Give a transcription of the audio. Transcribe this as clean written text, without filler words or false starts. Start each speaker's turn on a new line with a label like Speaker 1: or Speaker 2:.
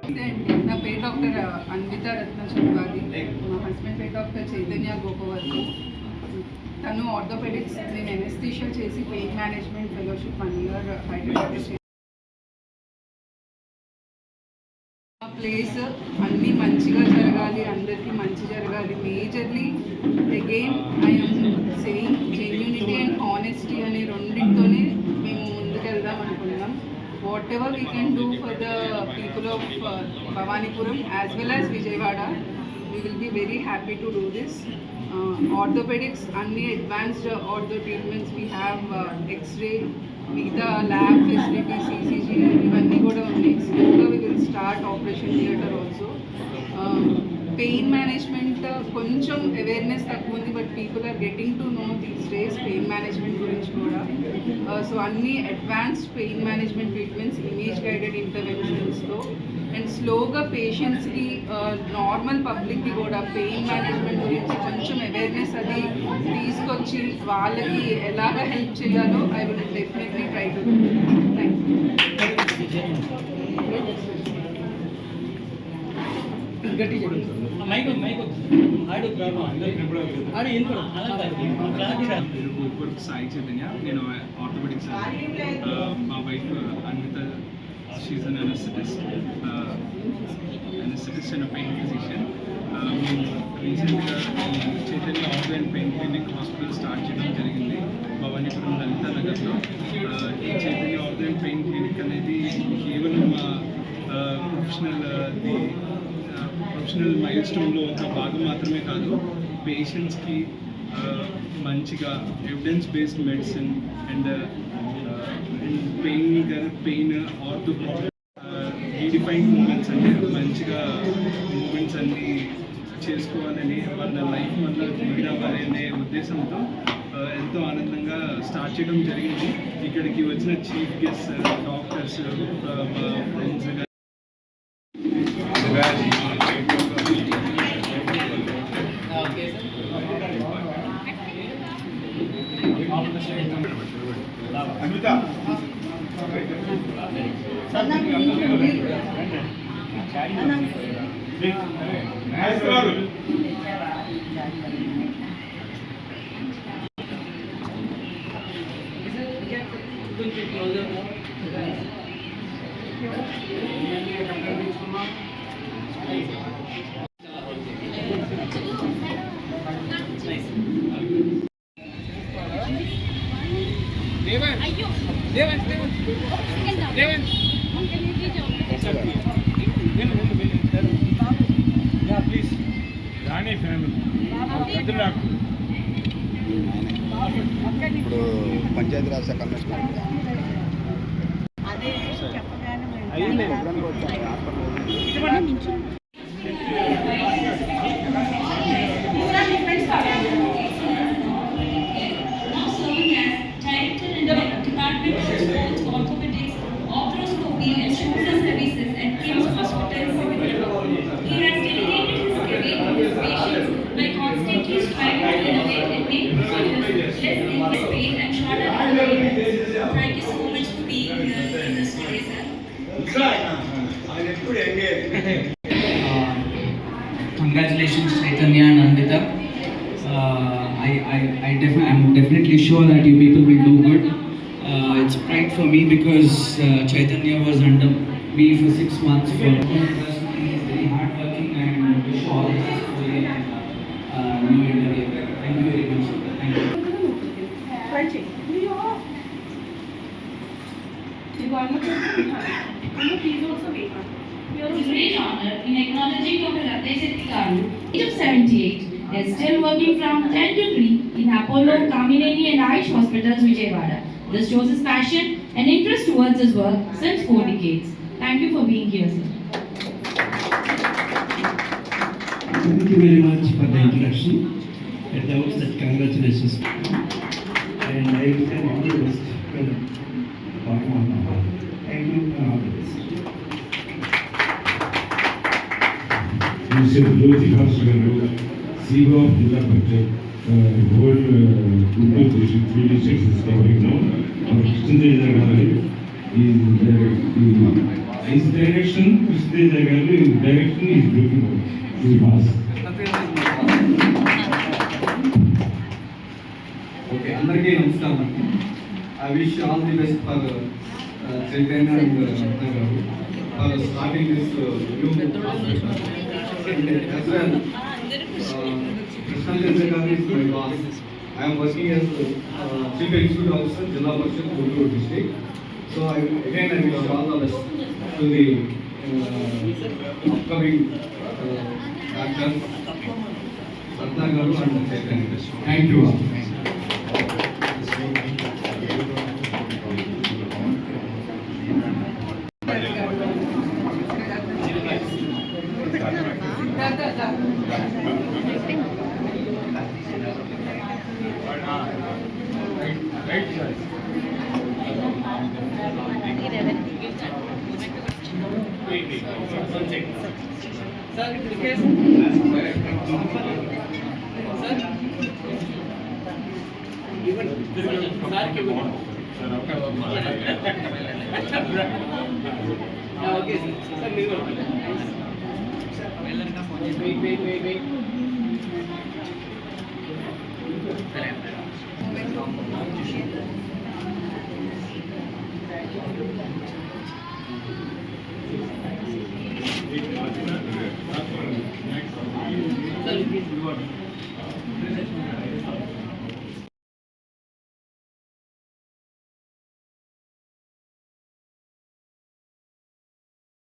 Speaker 1: నా పేరు డాక్టర్ అన్విత రత్న చౌగాది. మా హస్బెండ్ పేరు డాక్టర్ చైతన్య గోపవర్ధన్. తను ఆర్థోపెడిక్స్, నేను ఎనెస్థీషియా చేసి pain management fellowship 1 year Hyderabad. Place అన్నీ మంచిగా జరగాలి, అందరికీ మంచి జరగాలి. Majorly again I'm saying genuinity and honesty అనే రెండింటితోనే మేము ముందుకెళ్దాం అనుకున్నాం. Whatever we can do for the people of Bhavanipuram as well as Vijayawada, we will be very happy to do this. Orthopedics, only advanced ortho treatments we have, X-ray, Mita lab facilities, CCG, ivanni kuda undi. Slowly we will start operation theatre also. Pain management కొంచెం awareness తక్కువ ఉంది, but people are getting to know these days pain management గురించి కూడా. So అన్ని advanced pain management treatments, image guided ఇంటర్వెన్షన్స్తో and స్లోగా పేషెంట్స్కి, normal పబ్లిక్కి కూడా పెయిన్ మేనేజ్మెంట్ గురించి కొంచెం అవేర్నెస్ అది తీసుకొచ్చి వాళ్ళకి ఎలాగ హెల్ప్ చేయాలో I will definitely try to do. Thank you.
Speaker 2: Sai Chaitanya, నేను ఆర్థోపెడిక్స్. మా wife Anvitha, she an anaesthetist and pain physician. మేము రీసెంట్గా Chaitanya ortho and pain clinic hospital start చేయడం జరిగింది భవానీపురం లలితా నగర్లో. ఈ Chaitanya ortho and pain clinic అనేది కేవలం ప్రొఫెషనల్ మైల్ స్టోన్లో ఒక భాగం మాత్రమే కాదు, పేషెంట్స్కి మంచిగా evidence based medicine and pain ortho redefined movements అంటే మంచిగా మూమెంట్స్ అన్నీ చేసుకోవాలని, వాళ్ళ లైఫ్ వల్ల తిరిగి రావాలి అనే ఉద్దేశంతో ఎంతో ఆనందంగా స్టార్ట్ చేయడం జరిగింది. ఇక్కడికి వచ్చిన చీఫ్ గెస్ట్ డాక్టర్స్, మా ఫ్రెండ్స్
Speaker 3: ఇప్పుడు పంచాయతీరాజ్ శాఖ commissioner
Speaker 4: Thank you so much for being here in this story, sir.
Speaker 5: Congratulations, Chaitanya and Anvita. I'm definitely sure that you people will do good. It's pride for me because Chaitanya was under me for 6 months. He's very hardworking and wish all the best for you and new interview. Thank you very much. Thank you.
Speaker 4: It's a great honor in acknowledging Dr. Ratesh Garu, age of 78, is still working from 10 to 3 in Apollo, Kamineni and Aish Hospitals, Vijayawada. This shows his passion and interest towards his work since 4 decades. Thank you for being here, sir.
Speaker 6: Thank you very much for the introduction. At the outset, congratulations. And I will tell all the best. Thank you and all the best.
Speaker 7: Mr. Jyoti Bhaskar, CEO of Jilla Panchayat, whole Guntur district, 3 districts is covering now. Krishna is his direction is Teja garu, his direction is beautiful. His boss.
Speaker 8: Okay అందరికీ నమస్కారం అండి. I wish all the best for Chaitanya and Ratna garu for starting this new Krishna Chandra garu is my boss. I'm working as chief executive officer Zilla Parishad Guntur district. So I wish all the best to the upcoming actor Ratna garu and Chaitanya. Thank you.